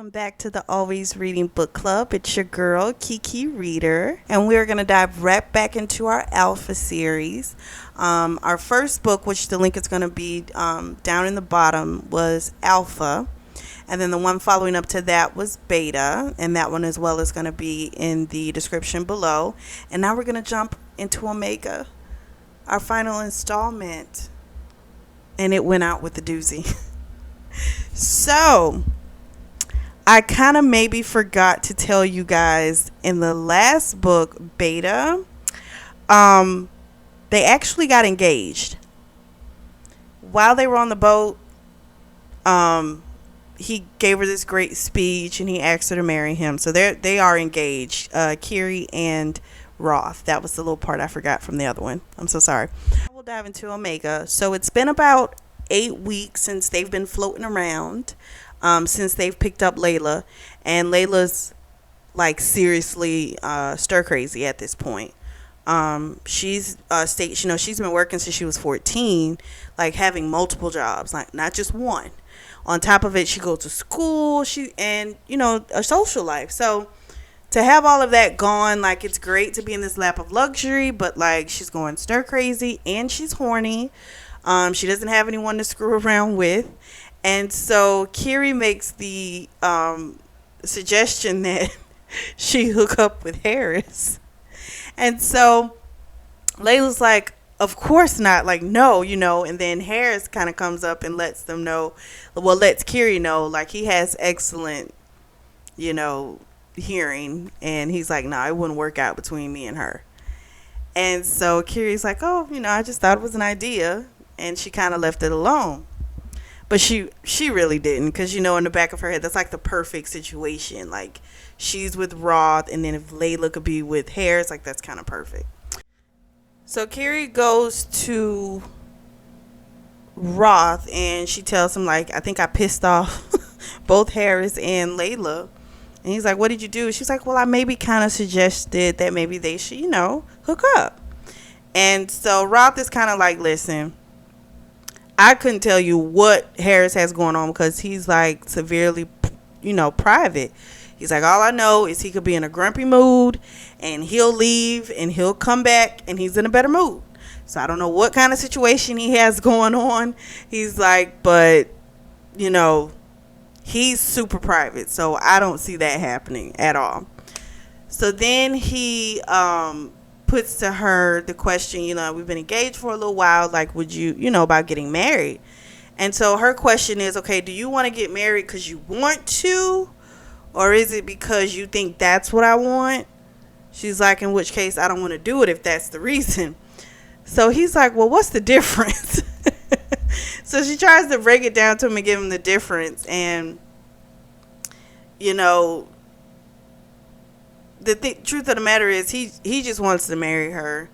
welcome back to the Always Reading Book Club. It's your girl, Kiki Reader, and we're going to dive right back into our Alpha series. Our first book, which the link is going to be down in the bottom, was Alpha, and then the one following up to that was Beta, and that one as well is going to be in the description below. And now we're going to jump into Omega, our final installment, and it went out with the doozy. So, I kind of maybe forgot to tell you guys in the last book, Beta, they actually got engaged. While they were on the boat, he gave her this great speech and he asked her to marry him. So they are engaged, Kiri and Roth. That was the little part I forgot from the other one. I'm so sorry. We'll dive into Omega. So it's been about 8 weeks since they've been floating around, since they've picked up Layla, and Layla's like seriously stir crazy at this point. She's she's been working since she was 14, like having multiple jobs, like not just one. On top of it, she goes to school, and a social life. So to have all of that gone, like, it's great to be in this lap of luxury, but like she's going stir crazy and she's horny. She doesn't have anyone to screw around with. And so Kiri makes the suggestion that she hook up with Harris. And so Layla's like, of course not. Like, no, And then Harris kind of comes up and lets Kiri know, like, he has excellent, hearing. And he's like, no, it wouldn't work out between me and her. And so Kiri's like, oh, I just thought it was an idea. And she kind of left it alone. But she really didn't, because, in the back of her head, that's like the perfect situation. Like, she's with Roth, and then if Layla could be with Harris, like, that's kind of perfect. So Kiri goes to Roth, and she tells him, like, I think I pissed off both Harris and Layla. And he's like, what did you do? She's like, well, I maybe kind of suggested that maybe they should, hook up. And so Roth is kind of like, listen, I couldn't tell you what Harris has going on because he's like severely, private. He's like, all I know is he could be in a grumpy mood and he'll leave and he'll come back and he's in a better mood. So I don't know what kind of situation he has going on. He's like, but, he's super private. So I don't see that happening at all. So then he puts to her the question, we've been engaged for a little while, like, would you, about getting married? And so her question is, okay, do you want to get married because you want to, or is it because you think that's what I want? She's like, in which case I don't want to do it if that's the reason. So he's like, well, what's the difference? So she tries to break it down to him and give him the difference. And the truth of the matter is he just wants to marry her,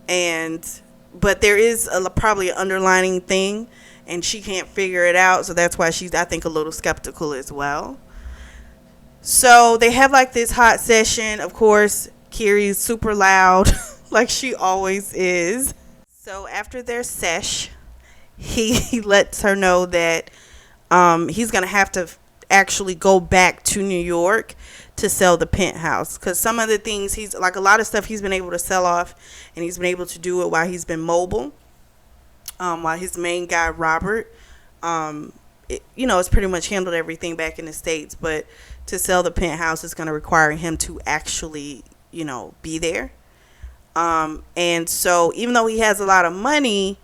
but there is probably an underlining thing, and she can't figure it out, so that's why she's, I think, a little skeptical as well. So they have like this hot session. Of course, Kiri's super loud like she always is. So after their sesh, he lets her know that he's gonna have to actually go back to New York to sell the penthouse, because some of the things he's like, a lot of stuff he's been able to sell off, and he's been able to do it while he's been mobile, while his main guy Robert has pretty much handled everything back in the States. But to sell the penthouse is going to require him to actually be there, and so even though he has a lot of money,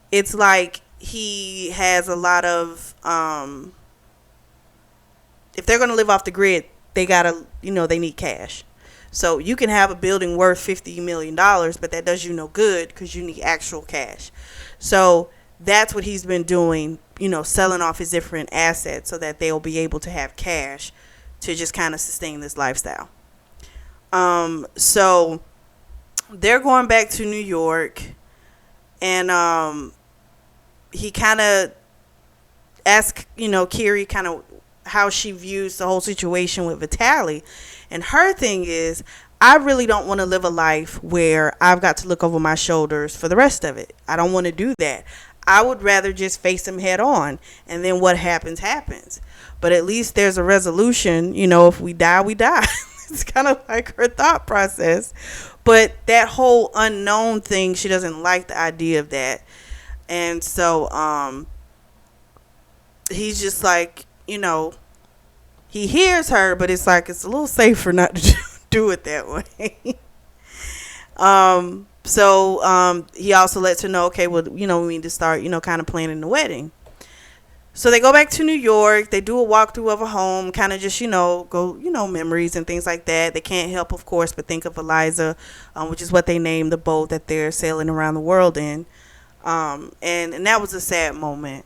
it's like he has a lot of if they're going to live off the grid, they gotta, they need cash. So you can have a building worth $50 million, but that does you no good because you need actual cash. So that's what he's been doing, selling off his different assets so that they'll be able to have cash to just kind of sustain this lifestyle. So they're going back to New York, and he kind of asks, Kiri kind of how she views the whole situation with Vitaly. And her thing is, I really don't want to live a life where I've got to look over my shoulders for the rest of it. I don't want to do that. I would rather just face him head on, and then what happens, happens. but at least there's a resolution. You know, if we die, we die. It's kind of like her thought process. But that whole unknown thing, she doesn't like the idea of that. And so he's just like, you know, he hears her, but it's like it's a little safer not to do it that way. So he also lets her know, okay, well, you know, we need to start, you know, kind of planning the wedding. So they go back to New York. They do a walkthrough of a home, kind of just, you know, go, you know, memories and things like that. They can't help, of course, but think of Eliza, which is what they named the boat that they're sailing around the world in. And that was a sad moment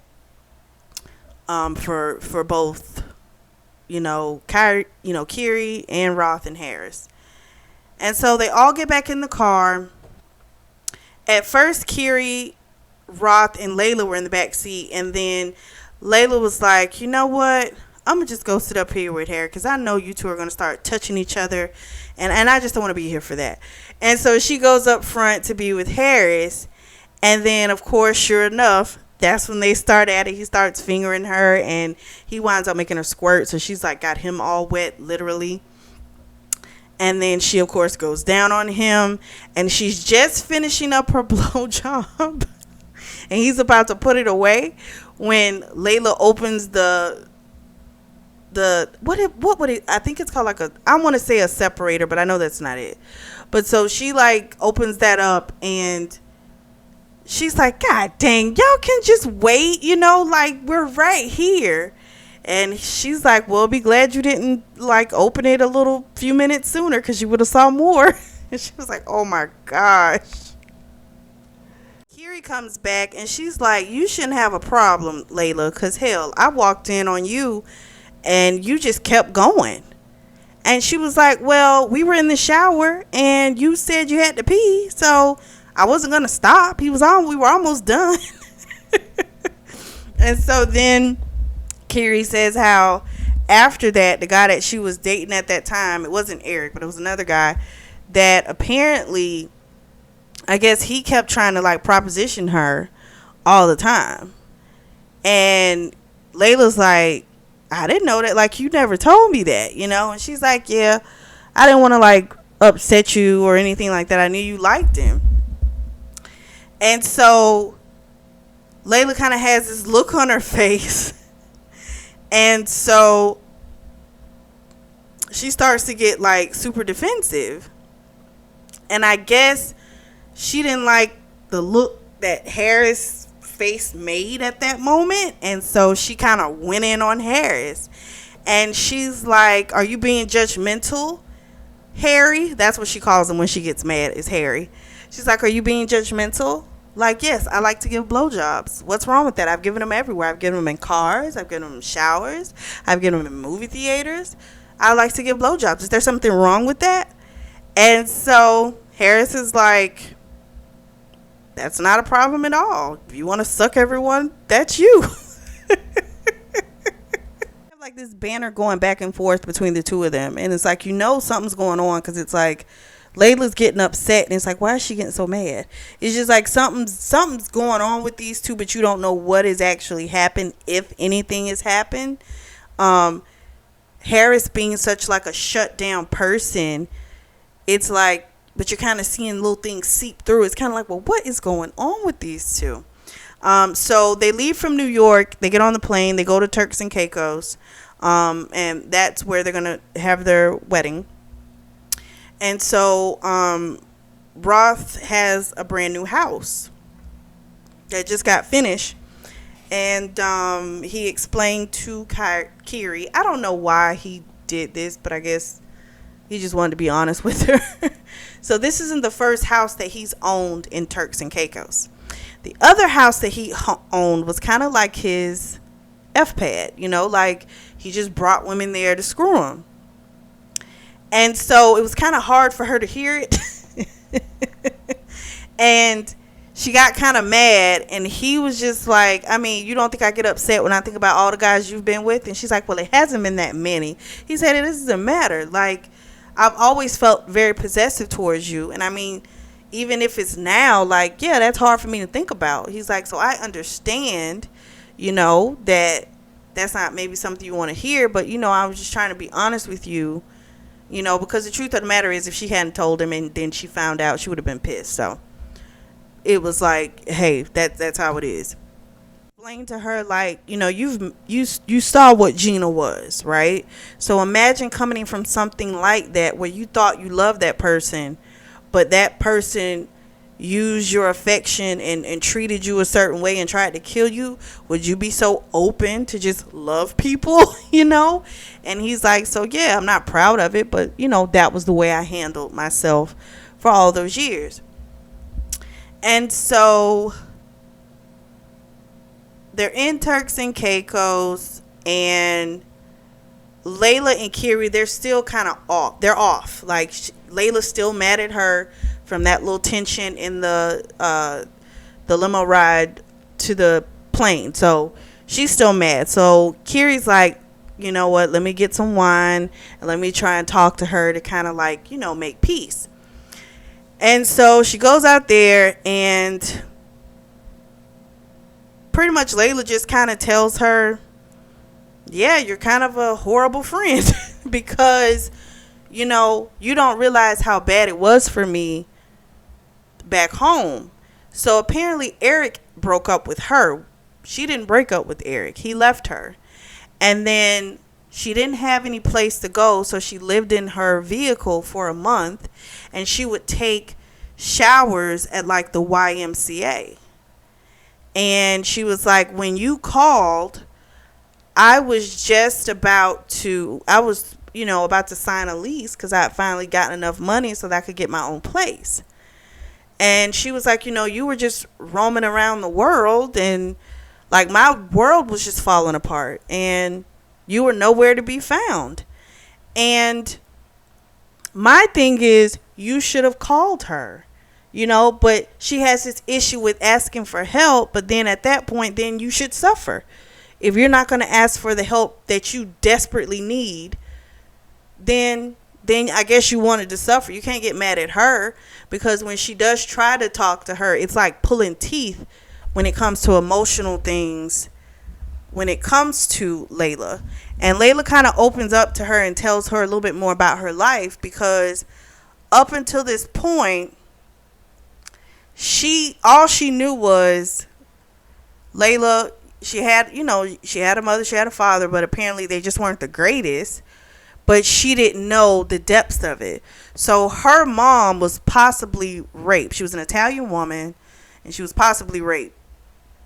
for both, you know, Kiri and Roth and Harris. And so they all get back in the car. At first, Kiri, Roth, and Layla were in the back seat, and then Layla was like, you know what? I'm going to just go sit up here with Harry because I know you two are going to start touching each other, and I just don't want to be here for that. And so she goes up front to be with Harris, and then, of course, sure enough, that's when they start at it. He starts fingering her, and he winds up making her squirt, so she's like got him all wet, literally. And then she, of course, goes down on him, and she's just finishing up her blowjob, and he's about to put it away when Layla opens the what would it, I think it's called like I want to say a separator, but I know that's not it. But so she like opens that up, and she's like, God dang, y'all can just wait, you know, like we're right here. And she's like, well, be glad you didn't like open it a little few minutes sooner because you would have saw more. And she was like, oh my gosh. Kiri comes back and she's like, you shouldn't have a problem, Layla, because hell, I walked in on you and you just kept going. And she was like, well, we were in the shower and you said you had to pee, so I wasn't going to stop. We were almost done. And so then Kiri says how after that, the guy that she was dating at that time, it wasn't Eric, but it was another guy that apparently, I guess he kept trying to like proposition her all the time. And Layla's like, I didn't know that. Like, you never told me that, you know? And she's like, yeah, I didn't want to like upset you or anything like that. I knew you liked him. And so Layla kind of has this look on her face. And so she starts to get like super defensive. And I guess she didn't like the look that Harris' face made at that moment. And so she kind of went in on Harris. And she's like, are you being judgmental, Harry? That's what she calls him when she gets mad, is Harry. She's like, are you being judgmental? Like, yes, I like to give blowjobs. What's wrong with that? I've given them everywhere. I've given them in cars. I've given them in showers. I've given them in movie theaters. I like to give blowjobs. Is there something wrong with that? And so Harris is like, that's not a problem at all. If you want to suck everyone, that's you. Like this banner going back and forth between the two of them. And it's like, you know, something's going on because it's like, Layla's getting upset, and it's like, why is she getting so mad? It's just like something's going on with these two, but you don't know what has actually happened, if anything has happened. Harris being such like a shut down person, it's like, but you're kind of seeing little things seep through. It's kind of like, well, what is going on with these two? So they leave from New York, they get on the plane, they go to Turks and Caicos, and that's where they're gonna have their wedding. And so Roth has a brand new house that just got finished. And he explained to Kiri, I don't know why he did this, but I guess he just wanted to be honest with her. So this isn't the first house that he's owned in Turks and Caicos. The other house that he owned was kind of like his F-pad, you know, like he just brought women there to screw them. And so it was kind of hard for her to hear it. And she got kind of mad. And he was just like, I mean, you don't think I get upset when I think about all the guys you've been with? And she's like, well, it hasn't been that many. He said, it doesn't matter. Like, I've always felt very possessive towards you. And I mean, even if it's now, like, yeah, that's hard for me to think about. He's like, so I understand, you know, that that's not maybe something you want to hear, but I was just trying to be honest with you, because the truth of the matter is, if she hadn't told him and then she found out, she would have been pissed. So it was like, hey, that's how it is. Explain to her, like, you saw what Gina was, right? So imagine coming from something like that where you thought you loved that person, but that person used your affection and treated you a certain way and tried to kill you. Would you be so open to just love people? And he's like, so yeah, I'm not proud of it, but that was the way I handled myself for all those years. And so they're in Turks and Caicos, and Layla and Kiri, they're still kind of off. They're off. Like, Layla's still mad at her from that little tension in the limo ride to the plane. So she's still mad. So Kiri's like, you know what? Let me get some wine and let me try and talk to her to kind of like, make peace. And so she goes out there, and pretty much Layla just kind of tells her, yeah, you're kind of a horrible friend because, you don't realize how bad it was for me back home. So apparently Eric broke up with her. She didn't break up with Eric. He left her. And then she didn't have any place to go, so she lived in her vehicle for a month, and she would take showers at like the YMCA. And she was like, when you called, I was about to sign a lease because I had finally gotten enough money so that I could get my own place. And she was like, you were just roaming around the world, and like my world was just falling apart, and you were nowhere to be found. And my thing is, you should have called her. But she has this issue with asking for help. But then at that point, then you should suffer. If you're not going to ask for the help that you desperately need, then I guess you wanted to suffer. You can't get mad at her, because when she does try to talk to her, it's like pulling teeth when it comes to emotional things, when it comes to Layla. And Layla kind of opens up to her and tells her a little bit more about her life, because up until this point, all she knew was Layla. She had a mother, she had a father, but apparently they just weren't the greatest. But she didn't know the depths of it. So her mom was possibly raped. She was an Italian woman, and she was possibly raped,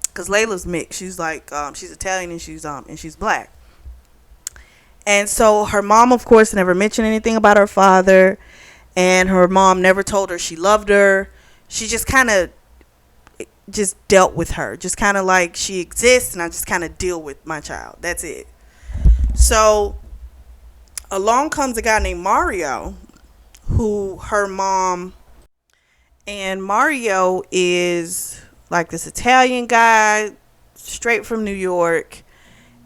because Layla's mixed. She's like, she's Italian and she's black. And so her mom, of course, never mentioned anything about her father, and her mom never told her she loved her. She just kind of just dealt with her, just kind of like, she exists and I just kind of deal with my child. That's it. So along comes a guy named Mario, who her mom, and Mario is like this Italian guy straight from New York,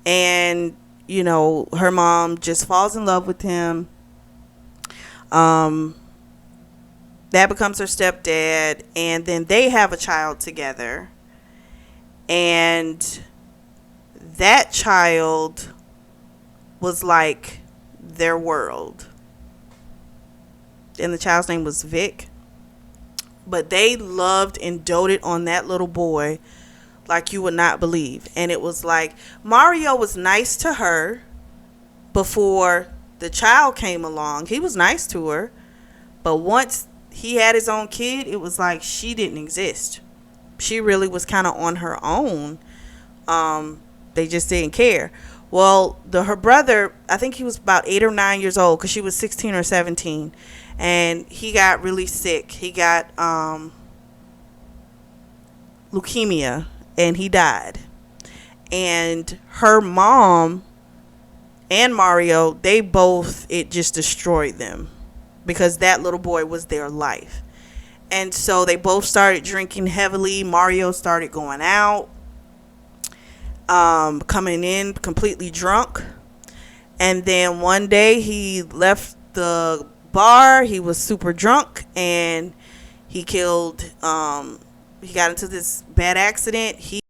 and her mom just falls in love with him. That becomes her stepdad, and then they have a child together, and that child was like their world, and the child's name was Vic. But they loved and doted on that little boy like you would not believe. And it was like, Mario was nice to her before the child came along. He was nice to her, but once he had his own kid, it was like she didn't exist. She really was kind of on her own. They just didn't care. Well, her brother, I think he was about 8 or 9 years old, because she was 16 or 17, and he got really sick. He got leukemia, and he died. And her mom and Mario, it just destroyed them, because that little boy was their life. And so they both started drinking heavily. Mario started going out, coming in completely drunk. And then one day he left the bar. He was super drunk, and he got into this bad accident. He